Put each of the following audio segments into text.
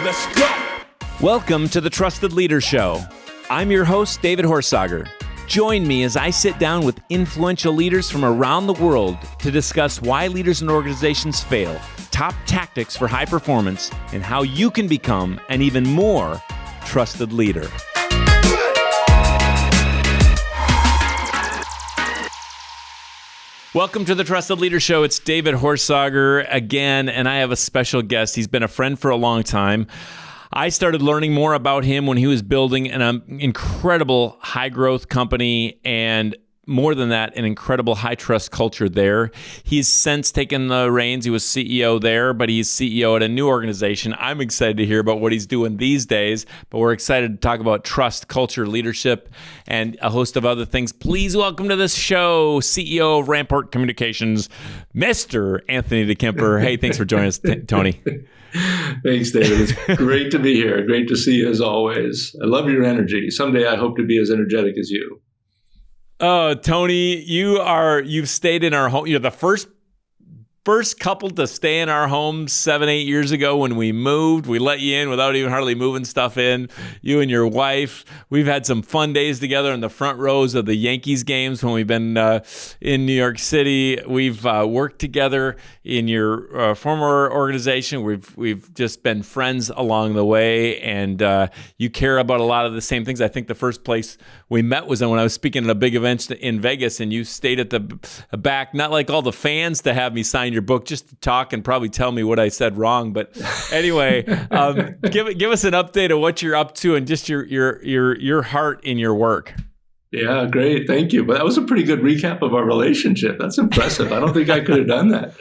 Let's go. Welcome to the Trusted Leader Show. I'm your host, David Horsager. Join me as I sit down with influential leaders from around the world to discuss why leaders and organizations fail, top tactics for high performance, and how you can become an even more trusted leader. Welcome to the Trusted Leader Show. It's David Horsager again, and I have a special guest. He's been a friend for a long time. I started learning more about him when he was building an incredible high-growth company, and more than that, an incredible high-trust culture there. He's since taken the reins. He was CEO there, but he's CEO at a new organization. I'm excited to hear about what he's doing these days, but we're excited to talk about trust, culture, leadership, and a host of other things. Please welcome to this show, CEO of Rampart Communications, Mr. Anthony Diekemper. Hey, thanks for joining us, Tony. Thanks, David. It's great to be here. Great to see you as always. I love your energy. Someday I hope to be as energetic as you. Oh, Tony, you've stayed in our home. You're the first couple to stay in our home 7-8 years ago when we moved. We let you in without even hardly moving stuff in. You and your wife. We've had some fun days together in the front rows of the Yankees games when we've been in New York City. We've worked together in your former organization. We've just been friends along the way, and you care about a lot of the same things. I think the first place we met was when I was speaking at a big event in Vegas, and you stayed at the back, not like all the fans to have me sign your book, just to talk and probably tell me what I said wrong. But anyway, give us an update of what you're up to and just your heart in your work. Yeah, great. Thank you. But that was a pretty good recap of our relationship. That's impressive. I don't think I could have done that.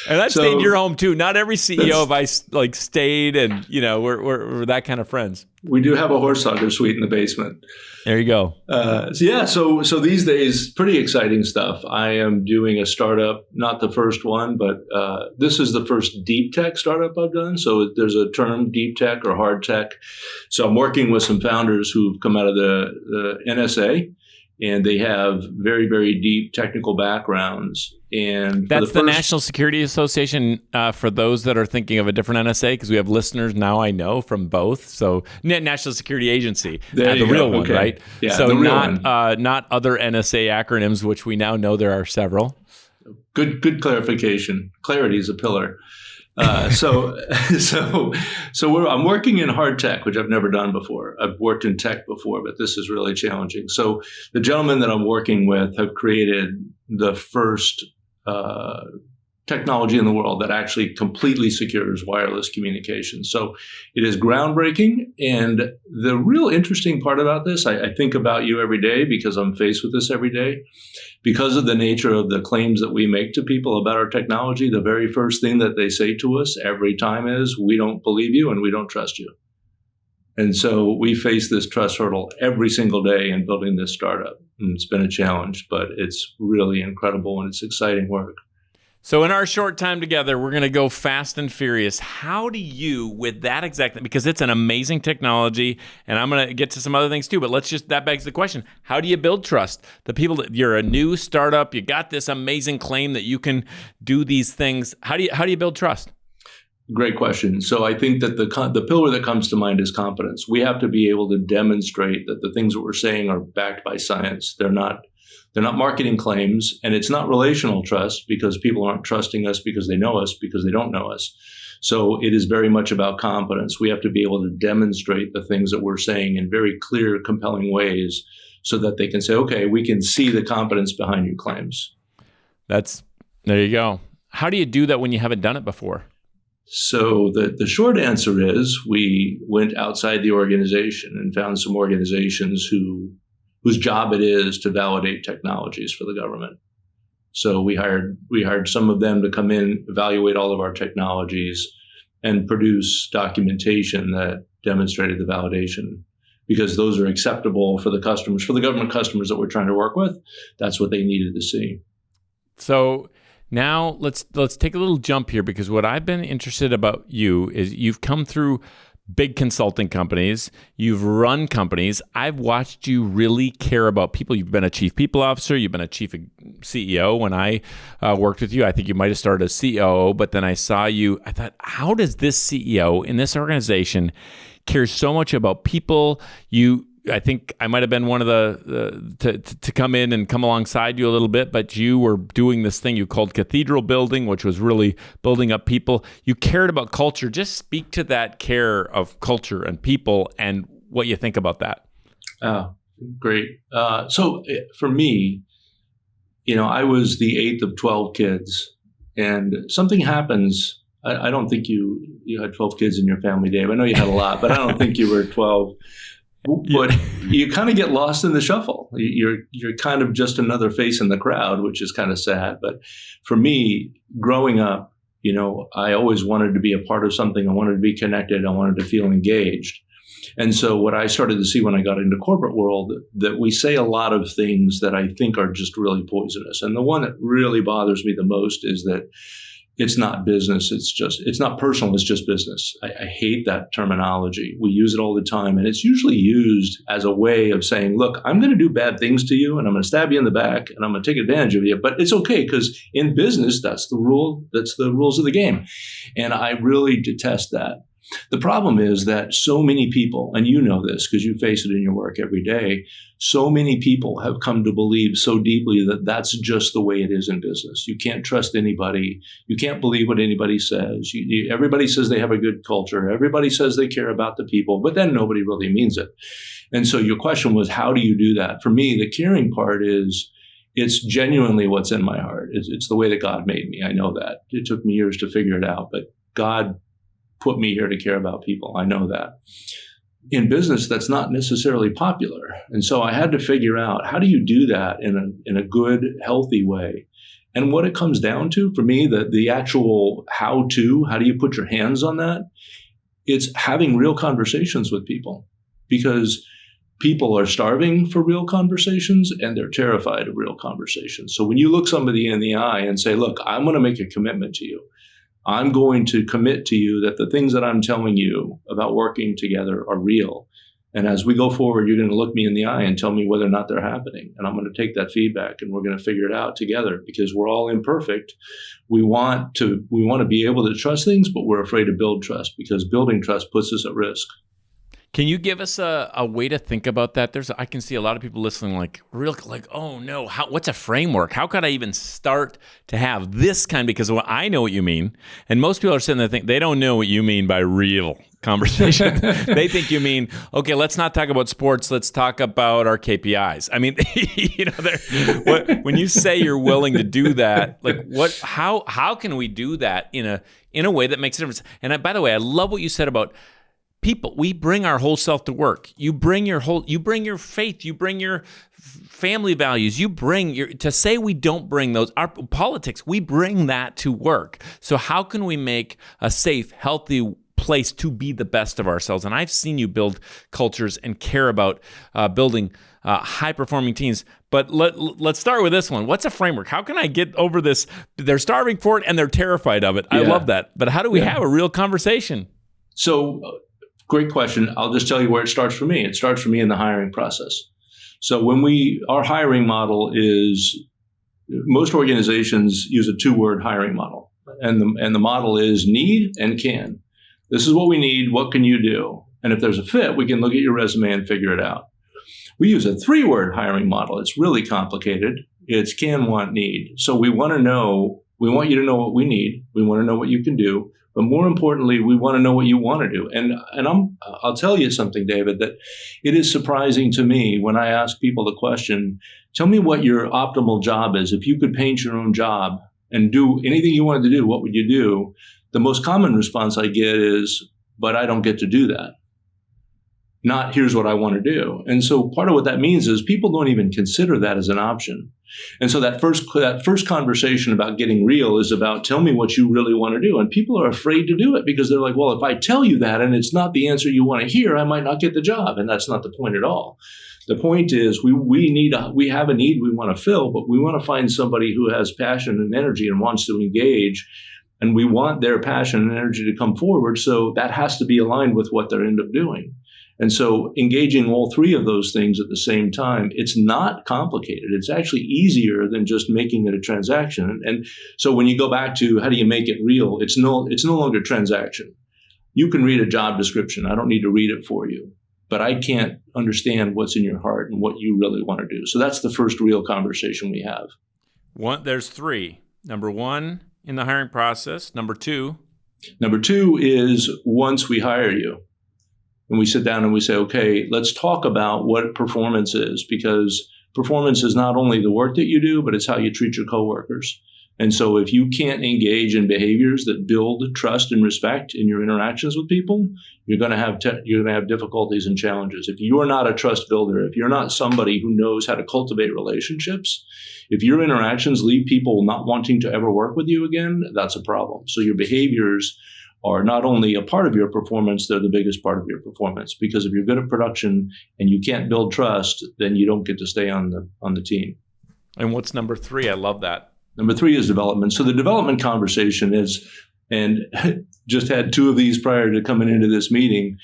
And I stayed in your home too. Not every CEO of I stayed, and we're that kind of friends. We do have a Horsager suite in the basement. There you go. So these days, pretty exciting stuff. I am doing a startup, not the first one, but this is the first deep tech startup I've done. So there's a term, deep tech or hard tech. So I'm working with some founders who've come out of the NSA, and they have very, very deep technical backgrounds. And that's the National Security Association, for those that are thinking of a different NSA, because we have listeners now I know from both. So National Security Agency, the real one, right? Yeah, so not other NSA acronyms, which we now know there are several. Good clarification. Clarity is a pillar. I'm working in hard tech, which I've never done before. I've worked in tech before, but this is really challenging. So the gentlemen that I'm working with have created the first technology in the world that actually completely secures wireless communication. So it is groundbreaking. And the real interesting part about this, I think about you every day because I'm faced with this every day. Because of the nature of the claims that we make to people about our technology, the very first thing that they say to us every time is, we don't believe you and we don't trust you. And so we face this trust hurdle every single day in building this startup. And it's been a challenge, but it's really incredible and it's exciting work. So in our short time together, we're going to go fast and furious. How do you, with that exact, because it's an amazing technology, and I'm going to get to some other things too, but that begs the question, how do you build trust? The people that you're a new startup, you got this amazing claim that you can do these things. How do you build trust? Great question. So I think that the pillar that comes to mind is competence. We have to be able to demonstrate that the things that we're saying are backed by science. They're not marketing claims, and it's not relational trust because people aren't trusting us because they know us, because they don't know us. So it is very much about competence. We have to be able to demonstrate the things that we're saying in very clear, compelling ways so that they can say, okay, we can see the competence behind your claims. There you go. How do you do that when you haven't done it before? So the short answer is we went outside the organization and found some organizations whose job it is to validate technologies for the government. So we hired some of them to come in, evaluate all of our technologies, and produce documentation that demonstrated the validation, because those are acceptable for the customers, for the government customers that we're trying to work with. That's what they needed to see. So now let's take a little jump here, because what I've been interested about you is you've come through big consulting companies. You've run companies. I've watched you really care about people. You've been a chief people officer. You've been a chief CEO when I worked with you. I think you might have started as COO, but then I saw you. I thought, how does this CEO in this organization care so much about people? I think I might have been one of to come in and come alongside you a little bit, but you were doing this thing you called cathedral building, which was really building up people. You cared about culture. Just speak to that care of culture and people and what you think about that. Great. So for me, I was the 8th of 12 kids, and something happens. I don't think you had 12 kids in your family, Dave. I know you had a lot, but I don't think you were 12. But you kind of get lost in the shuffle. You're kind of just another face in the crowd, which is kind of sad. But for me, growing up, I always wanted to be a part of something. I wanted to be connected. I wanted to feel engaged. And so what I started to see when I got into corporate world, that we say a lot of things that I think are just really poisonous. And the one that really bothers me the most is that it's not business. It's not personal. It's just business. I hate that terminology. We use it all the time. And it's usually used as a way of saying, look, I'm going to do bad things to you and I'm going to stab you in the back and I'm going to take advantage of you. But it's okay, because in business, that's the rule. That's the rules of the game. And I really detest that. The problem is that so many people, and you know this because you face it in your work every day, so many people have come to believe so deeply that that's just the way it is in business. You can't trust anybody. You can't believe what anybody says. Everybody says they have a good culture. Everybody says they care about the people, but then nobody really means it. And so your question was, how do you do that? For me, the caring part is, it's genuinely what's in my heart. It's the way that God made me. I know that. It took me years to figure it out, but God put me here to care about people. I know that. In business, that's not necessarily popular. And so I had to figure out, how do you do that in a good, healthy way? And what it comes down to, for me, the actual how do you put your hands on that? It's having real conversations with people, because people are starving for real conversations and they're terrified of real conversations. So when you look somebody in the eye and say, look, I'm going to make a commitment to you. I'm going to commit to you that the things that I'm telling you about working together are real. And as we go forward, you're going to look me in the eye and tell me whether or not they're happening. And I'm going to take that feedback and we're going to figure it out together, because we're all imperfect. We want to be able to trust things, but we're afraid to build trust, because building trust puts us at risk. Can you give us a way to think about that? I can see a lot of people listening like, oh no, what's a framework? How could I even start to have this kind? Because I know what you mean. And most people are sitting there thinking, they don't know what you mean by real conversation. They think you mean, okay, let's not talk about sports. Let's talk about our KPIs. I mean, when you say you're willing to do that, how can we do that in a way that makes a difference? And by the way, I love what you said about people. We bring our whole self to work. You bring your faith, you bring your family values, to say we don't bring those, our politics, we bring that to work. So how can we make a safe, healthy place to be the best of ourselves? And I've seen you build cultures and care about building high-performing teams. But let's start with this one. What's a framework? How can I get over this? They're starving for it and they're terrified of it. Yeah. I love that. But how do we have a real conversation? So, great question. I'll just tell you where it starts for me. It starts for me in the hiring process. So our hiring model is, most organizations use a 2-word hiring model. And the model is need and can. This is what we need. What can you do? And if there's a fit, we can look at your resume and figure it out. We use a 3-word hiring model. It's really complicated. It's can, want, need. So we want you to know what we need. We want to know what you can do. But more importantly, we want to know what you want to do. And I'll tell you something, David, that it is surprising to me when I ask people the question, tell me what your optimal job is. If you could paint your own job and do anything you wanted to do, what would you do? The most common response I get is, but I don't get to do that. Not, here's what I want to do. And so part of what that means is people don't even consider that as an option. And so that first conversation about getting real is about, tell me what you really want to do. And people are afraid to do it because they're like, well, if I tell you that and it's not the answer you want to hear, I might not get the job. And that's not the point at all. The point is we have a need we want to fill, but we want to find somebody who has passion and energy and wants to engage. And we want their passion and energy to come forward. So that has to be aligned with what they end up doing. And so engaging all three of those things at the same time, it's not complicated. It's actually easier than just making it a transaction. And so when you go back to how do you make it real, it's no longer transaction. You can read a job description. I don't need to read it for you, but I can't understand what's in your heart and what you really want to do. So that's the first real conversation we have. There's three. Number one, in the hiring process. Number two is once we hire you and we sit down and we say, okay, let's talk about what performance is, because performance is not only the work that you do, but it's how you treat your coworkers. And so if you can't engage in behaviors that build trust and respect in your interactions with people, you're going to have difficulties and challenges. If you are not a trust builder, if you're not somebody who knows how to cultivate relationships, if your interactions leave people not wanting to ever work with you again, that's a problem. So your behaviors are not only a part of your performance, they're the biggest part of your performance. Because if you're good at production and you can't build trust, then you don't get to stay on the team. And what's number three? I love that. Number three is development. So the development conversation is, and just had two of these prior to coming into this meeting,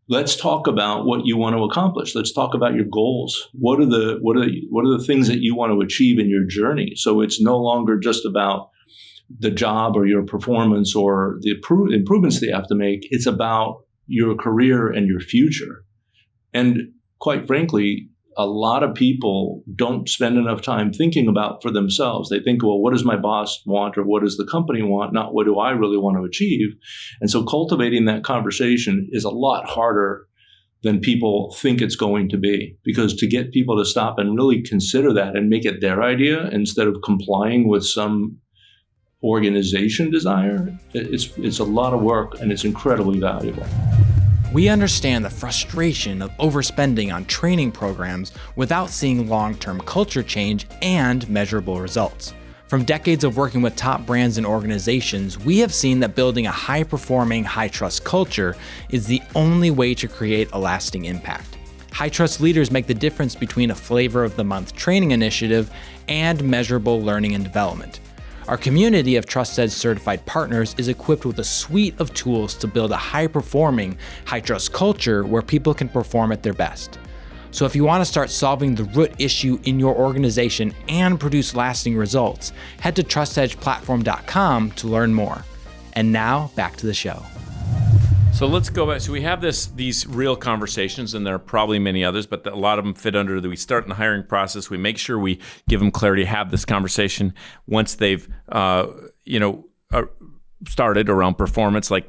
let's talk about what you want to accomplish. Let's talk about your goals. What are the things that you want to achieve in your journey? So it's no longer just about the job or your performance or the improvements that you have to make. It's about your career and your future. And quite frankly, a lot of people don't spend enough time thinking about for themselves. They think, well, what does my boss want or what does the company want, not what do I really want to achieve? And so cultivating that conversation is a lot harder than people think it's going to be, because to get people to stop and really consider that and make it their idea instead of complying with some organization desire, it's a lot of work and it's incredibly valuable. We understand the frustration of overspending on training programs without seeing long-term culture change and measurable results. From decades of working with top brands and organizations, we have seen that building a high-performing, high-trust culture is the only way to create a lasting impact. High-trust leaders make the difference between a flavor-of-the-month training initiative and measurable learning and development. Our community of TrustEdge certified partners is equipped with a suite of tools to build a high-performing, high-trust culture where people can perform at their best. So if you want to start solving the root issue in your organization and produce lasting results, head to trustedgeplatform.com to learn more. And now, back to the show. So let's go back. So we have these real conversations, and there are probably many others, but a lot of them fit under we start in the hiring process. We make sure we give them clarity, have this conversation once they've, started around performance, like,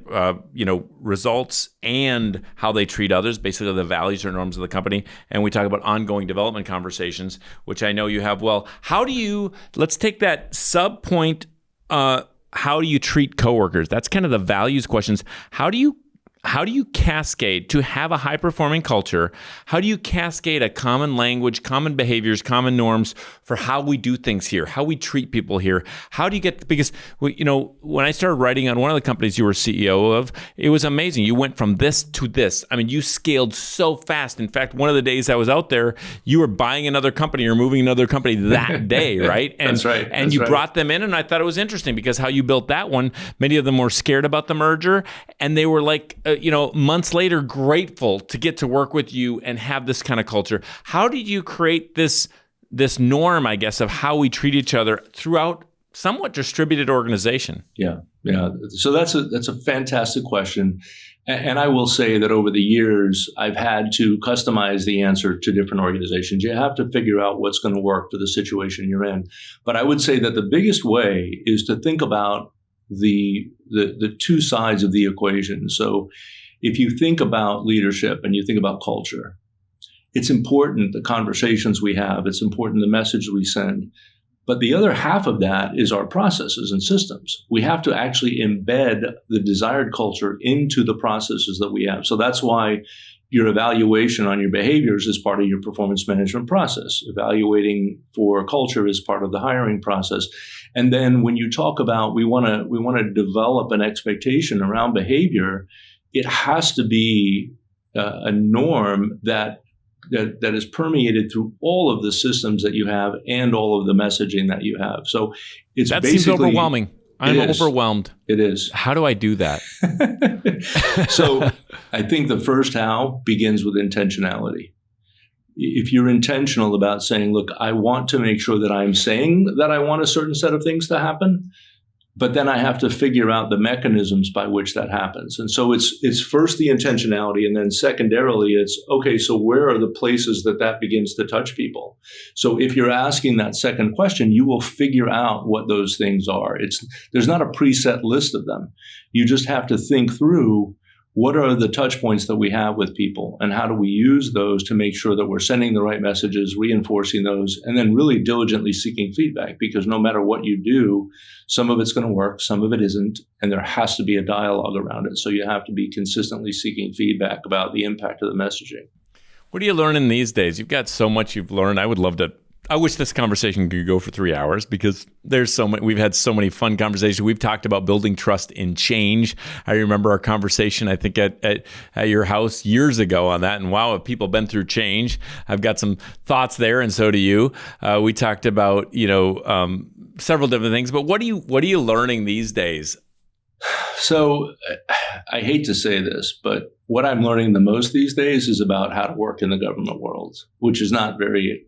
results and how they treat others, basically the values or norms of the company. And we talk about ongoing development conversations, which I know you have. Well, let's take that sub point, how do you treat coworkers? That's kind of the values questions. How do you cascade to have a high-performing culture? How do you cascade a common language, common behaviors, common norms for how we do things here, how we treat people here? How do you because when I started writing on one of the companies you were CEO of, it was amazing. You went from this to this. I mean, you scaled so fast. In fact, one of the days I was out there, you were buying another company or moving another company that day, right? And, That's right. And you brought them in, and I thought it was interesting because how you built that one, many of them were scared about the merger, and they were like, months later, grateful to get to work with you and have this kind of culture. How did you create this norm, I guess, of how we treat each other throughout somewhat distributed organization? Yeah. So that's a fantastic question. And I will say that over the years, I've had to customize the answer to different organizations. You have to figure out what's going to work for the situation you're in. But I would say that the biggest way is to think about the two sides of the equation. So if you think about leadership and you think about culture, it's important the conversations we have, it's important the message we send. But the other half of that is our processes and systems. We have to actually embed the desired culture into the processes that we have. So that's why your evaluation on your behaviors is part of your performance management process. Evaluating for culture is part of the hiring process. And then when you talk about we want to develop an expectation around behavior, it has to be a norm that is permeated through all of the systems that you have and all of the messaging that you have. So that seems overwhelming. I'm overwhelmed. It is. How do I do that? So I think the first how begins with intentionality. If you're intentional about saying, look, I want to make sure that I'm saying that I want a certain set of things to happen, but then I have to figure out the mechanisms by which that happens. And so it's first the intentionality, and then secondarily it's, okay, so where are the places that begins to touch people? So if you're asking that second question, you will figure out what those things are. There's not a preset list of them. You just have to think through, what are the touch points that we have with people, and how do we use those to make sure that we're sending the right messages, reinforcing those, and then really diligently seeking feedback? Because no matter what you do, some of it's going to work, some of it isn't, and there has to be a dialogue around it. So you have to be consistently seeking feedback about the impact of the messaging. What are you learning these days? You've got so much you've learned. I wish this conversation could go for 3 hours, because there's so many. We've had so many fun conversations. We've talked about building trust in change. I remember our conversation, I think, at your house years ago on that. And wow, have people been through change? I've got some thoughts there, and so do you. We talked about several different things. But what are you learning these days? So I hate to say this, but what I'm learning the most these days is about how to work in the government world, which is not very,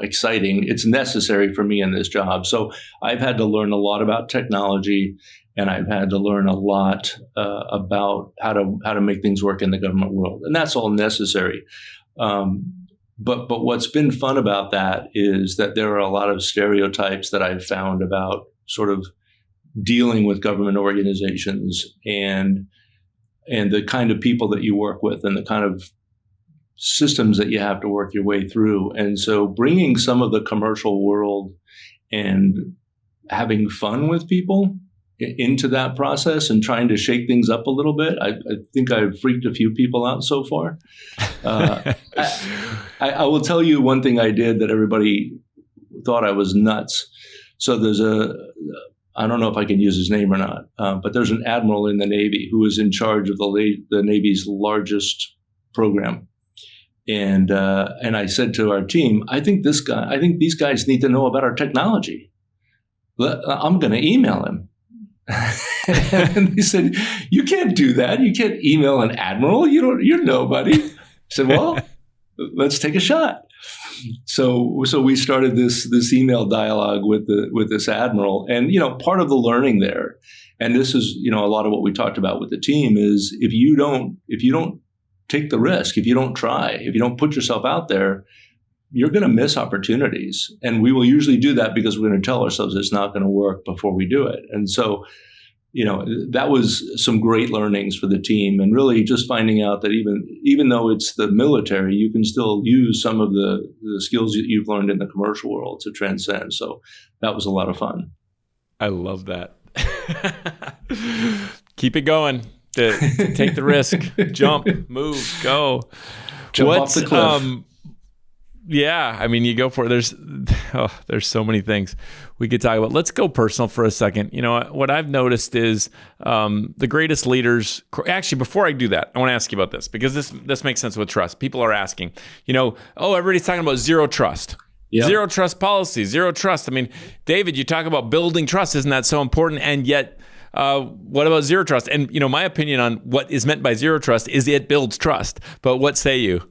exciting. It's necessary for me in this job. So I've had to learn a lot about technology, and I've had to learn a lot about how to make things work in the government world, and that's all necessary. But what's been fun about that is that there are a lot of stereotypes that I've found about sort of dealing with government organizations and the kind of people that you work with and the kind of systems that you have to work your way through. And so bringing some of the commercial world and having fun with people into that process and trying to shake things up a little bit. I think I've freaked a few people out so far. I will tell you one thing I did that everybody thought I was nuts. So there's I don't know if I can use his name or not, but there's an admiral in the Navy who is in charge of the Navy's largest program. And I said to our team, I think these guys need to know about our technology. I'm going to email him. And they said, you can't do that. You can't email an admiral. You're nobody. I said, well, let's take a shot. So we started this email dialogue with this admiral, and part of the learning there, and this is a lot of what we talked about with the team, is if you don't take the risk, if you don't try, if you don't put yourself out there, you're going to miss opportunities. And we will usually do that because we're going to tell ourselves it's not going to work before we do it. And so that was some great learnings for the team, and really just finding out that even though it's the military, you can still use some of the skills that you've learned in the commercial world to transcend. So that was a lot of fun. I love that. Keep it going. To take the risk, jump, move, go. Jump off the cliff. Yeah, I mean, you go for it. There's so many things we could talk about. Let's go personal for a second. What I've noticed is the greatest leaders. Actually, before I do that, I want to ask you about this, because this makes sense with trust. People are asking, everybody's talking about zero trust. Yep. Zero trust policy, zero trust. I mean, David, you talk about building trust. Isn't that so important? And yet, what about zero trust? And, my opinion on what is meant by zero trust is it builds trust. But what say you?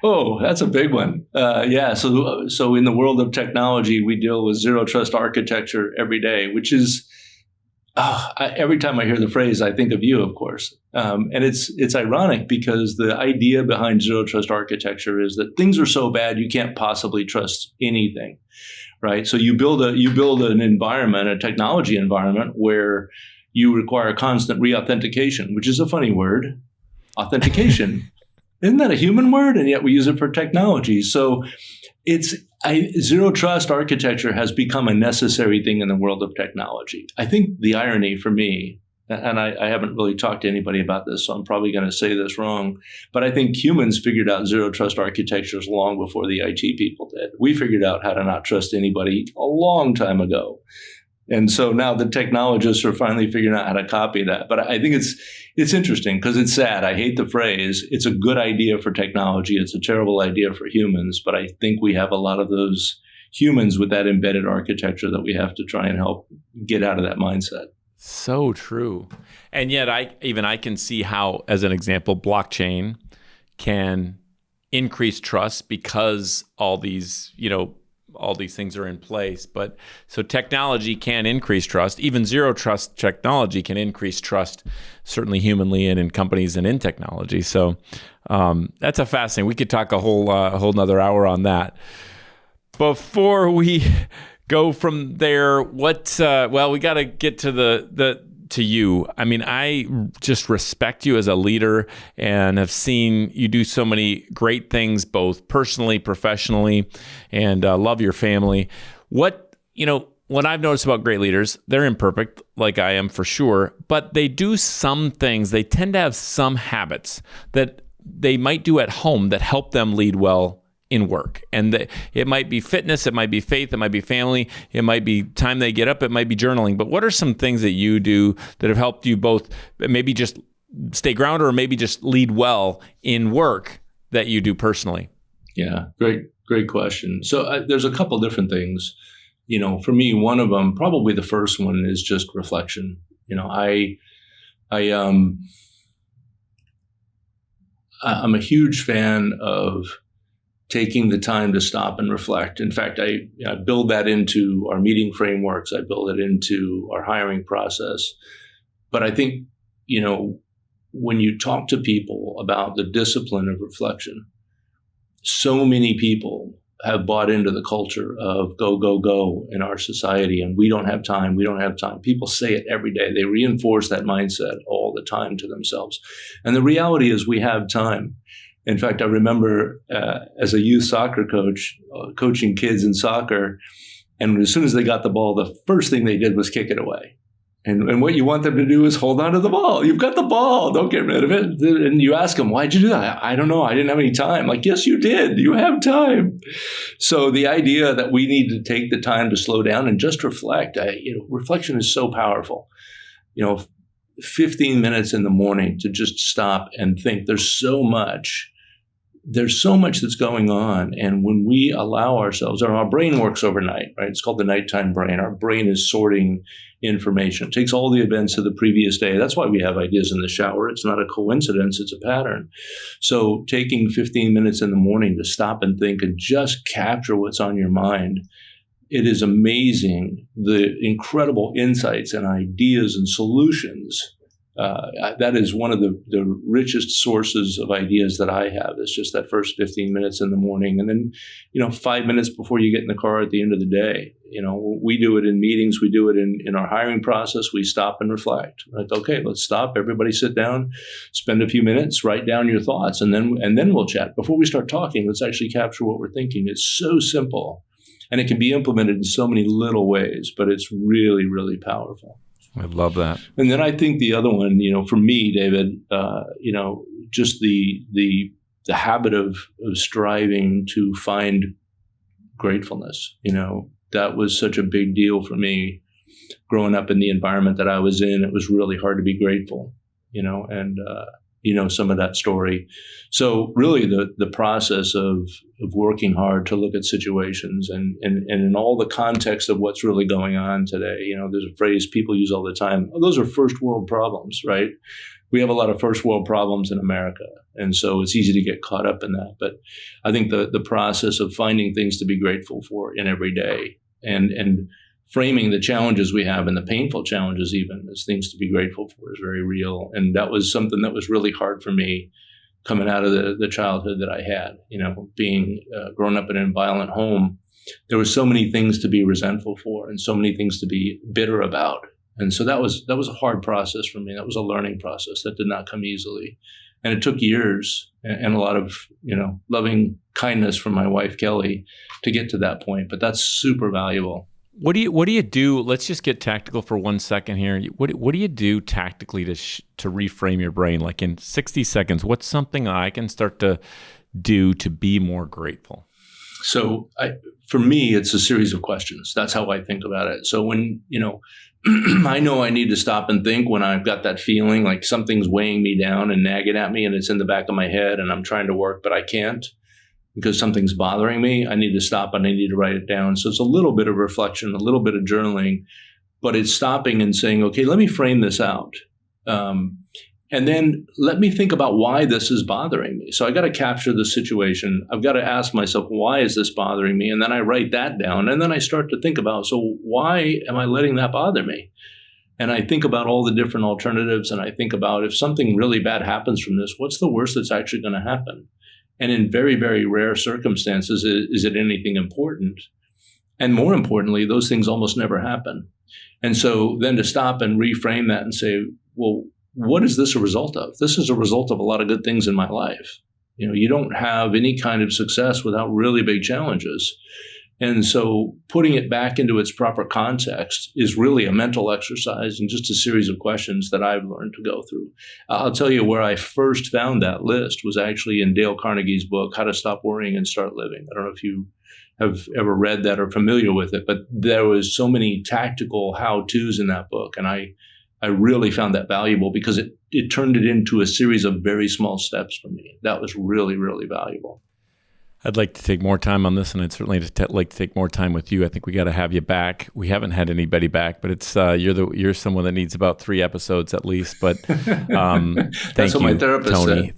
Oh, that's a big one. Yeah. So in the world of technology, we deal with zero trust architecture every day, which is, every time I hear the phrase, I think of you, of course. And it's ironic, because the idea behind zero trust architecture is that things are so bad, you can't possibly trust anything, right? So you build an environment, a technology environment, where you require constant reauthentication, which is a funny word, authentication. Isn't that a human word? And yet we use it for technology. So zero trust architecture has become a necessary thing in the world of technology. I think the irony for me, and I haven't really talked to anybody about this, so I'm probably going to say this wrong, but I think humans figured out zero trust architectures long before the IT people did. We figured out how to not trust anybody a long time ago. And so now the technologists are finally figuring out how to copy that. But I think it's interesting, because it's sad. I hate the phrase. It's a good idea for technology. It's a terrible idea for humans. But I think we have a lot of those humans with that embedded architecture that we have to try and help get out of that mindset. So true. And yet I can see how, as an example, blockchain can increase trust because all these things are in place. But so technology can increase trust. Even zero trust technology can increase trust, certainly humanly and in companies and in technology. So that's a fascinating. We could talk a whole nother hour on that. Before we go from there, we got to get to to you. I mean, I just respect you as a leader and have seen you do so many great things, both personally, professionally, and love your family. What I've noticed about great leaders, they're imperfect, like I am for sure, but they do some things. They tend to have some habits that they might do at home that help them lead well in work. And it might be fitness, it might be faith, it might be family, it might be time they get up, it might be journaling. But what are some things that you do that have helped you both maybe just stay grounded or maybe just lead well in work that you do personally? Yeah, great question. So there's a couple different things. For me, one of them, probably the first one, is just reflection. I'm a huge fan of taking the time to stop and reflect. In fact, I build that into our meeting frameworks. I build it into our hiring process. But I think, when you talk to people about the discipline of reflection, so many people have bought into the culture of go, go, go in our society, and we don't have time. People say it every day. They reinforce that mindset all the time to themselves. And the reality is we have time. In fact, I remember as a youth soccer coach, coaching kids in soccer, and as soon as they got the ball, the first thing they did was kick it away. And what you want them to do is hold on to the ball. You've got the ball. Don't get rid of it. And you ask them, why'd you do that? I don't know. I didn't have any time. Like, yes, you did. You have time. So the idea that we need to take the time to slow down and just reflect, reflection is so powerful. 15 minutes in the morning to just stop and think. There's so much that's going on. And when we allow ourselves, our brain works overnight, right? It's called the nighttime brain. Our brain is sorting information. It takes all the events of the previous day. That's why we have ideas in the shower. It's not a coincidence. It's a pattern. So taking 15 minutes in the morning to stop and think and just capture what's on your mind, it is amazing the incredible insights and ideas and solutions. That is one of the richest sources of ideas that I have. It's just that first 15 minutes in the morning. And then, 5 minutes before you get in the car at the end of the day. We do it in meetings. We do it in our hiring process. We stop and reflect. Like, okay, let's stop. Everybody sit down, spend a few minutes, write down your thoughts, and then we'll chat. Before we start talking, let's actually capture what we're thinking. It's so simple. And it can be implemented in so many little ways, but it's really, really powerful. I love that. And then I think the other one, for me, David, just the habit of striving to find gratefulness. That was such a big deal for me growing up in the environment that I was in. It was really hard to be grateful, and some of that story. So really the process of working hard to look at situations and in all the context of what's really going on today. There's a phrase people use all the time. Oh, those are first world problems, right? We have a lot of first world problems in America. And so it's easy to get caught up in that. But I think the process of finding things to be grateful for in every day and framing the challenges we have and the painful challenges even as things to be grateful for is very real. And that was something that was really hard for me coming out of the childhood that I had, being grown up in a violent home. There were so many things to be resentful for and so many things to be bitter about. And so that was a hard process for me. That was a learning process that did not come easily. And it took years and a lot of, loving kindness from my wife, Kellie, to get to that point. But that's super valuable. What do you do? Let's just get tactical for 1 second here. What do you do tactically to reframe your brain? Like in 60 seconds, what's something I can start to do to be more grateful? So for me, it's a series of questions. That's how I think about it. So when, I know I need to stop and think when I've got that feeling like something's weighing me down and nagging at me and it's in the back of my head and I'm trying to work, but I can't. because something's bothering me, I need to stop and I need to write it down. So it's a little bit of reflection, a little bit of journaling, but it's stopping and saying, okay, let me frame this out. And then let me think about why this is bothering me. So I got to capture the situation. I've got to ask myself, why is this bothering me? And then I write that down. And then I start to think about, so why am I letting that bother me? And I think about all the different alternatives. And I think about, if something really bad happens from this, what's the worst that's actually going to happen? And in very, very rare circumstances, is it anything important? And more importantly, those things almost never happen. And so then to stop and reframe that and say, well, what is this a result of? This is a result of a lot of good things in my life. You don't have any kind of success without really big challenges. And so putting it back into its proper context is really a mental exercise and just a series of questions that I've learned to go through. I'll tell you where I first found that list was actually in Dale Carnegie's book, How to Stop Worrying and Start Living. I don't know if you have ever read that or familiar with it, but there was so many tactical how-tos in that book. And I really found that valuable because it turned it into a series of very small steps for me. That was really, really valuable. I'd like to take more time on this, and I'd certainly like to take more time with you. I think we got to have you back. We haven't had anybody back, but it's you're someone that needs about 3 episodes at least. But That's thank what you, my therapist Tony. said.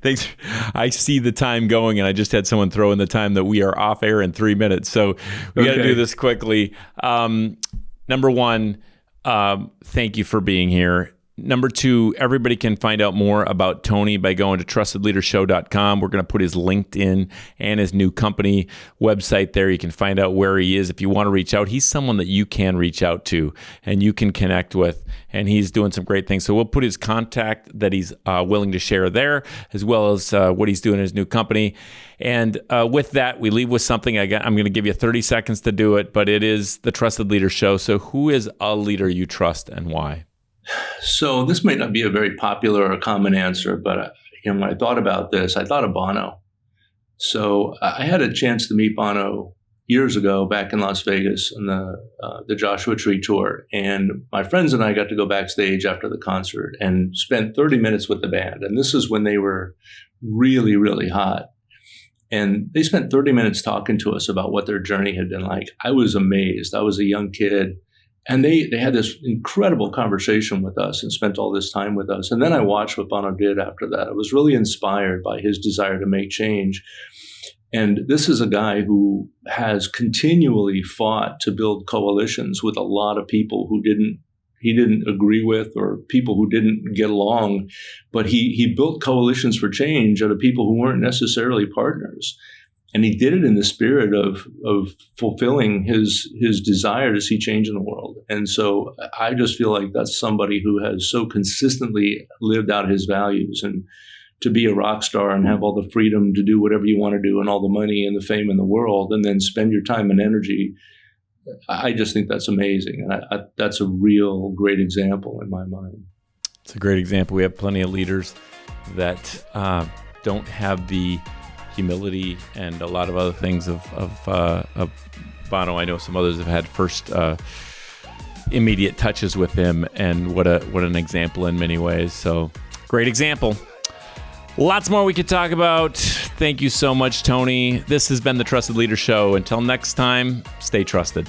Thanks. I see the time going, and I just had someone throw in the time that we are off air in 3 minutes. So we got to do this quickly. Number one, thank you for being here. Number two, everybody can find out more about Tony by going to trustedleadershow.com. We're going to put his LinkedIn and his new company website there. You can find out where he is. If you want to reach out, he's someone that you can reach out to and you can connect with, and he's doing some great things. So we'll put his contact that he's willing to share there, as well as what he's doing in his new company. And with that, we leave with something. I'm going to give you 30 seconds to do it, but it is the Trusted Leader Show. So who is a leader you trust and why? So this may not be a very popular or common answer, but when I thought about this, I thought of Bono. So I had a chance to meet Bono years ago back in Las Vegas on the Joshua Tree tour. And my friends and I got to go backstage after the concert and spent 30 minutes with the band. And this is when they were really, really hot. And they spent 30 minutes talking to us about what their journey had been like. I was amazed. I was a young kid. And they had this incredible conversation with us and spent all this time with us. And then I watched what Bono did after that. I was really inspired by his desire to make change. And this is a guy who has continually fought to build coalitions with a lot of people who he didn't agree with, or people who didn't get along. But he built coalitions for change out of people who weren't necessarily partners. And he did it in the spirit of fulfilling his desire to see change in the world. And so I just feel like that's somebody who has so consistently lived out his values. And to be a rock star and have all the freedom to do whatever you want to do and all the money and the fame in the world, and then spend your time and energy, I just think that's amazing. And that's a real great example in my mind. It's a great example. We have plenty of leaders that don't have the humility and a lot of other things of Bono. I know some others have had first immediate touches with him, and what an example in many ways. So great example. Lots more we could talk about. Thank you so much, Tony. This has been the Trusted Leader Show. Until next time, stay trusted.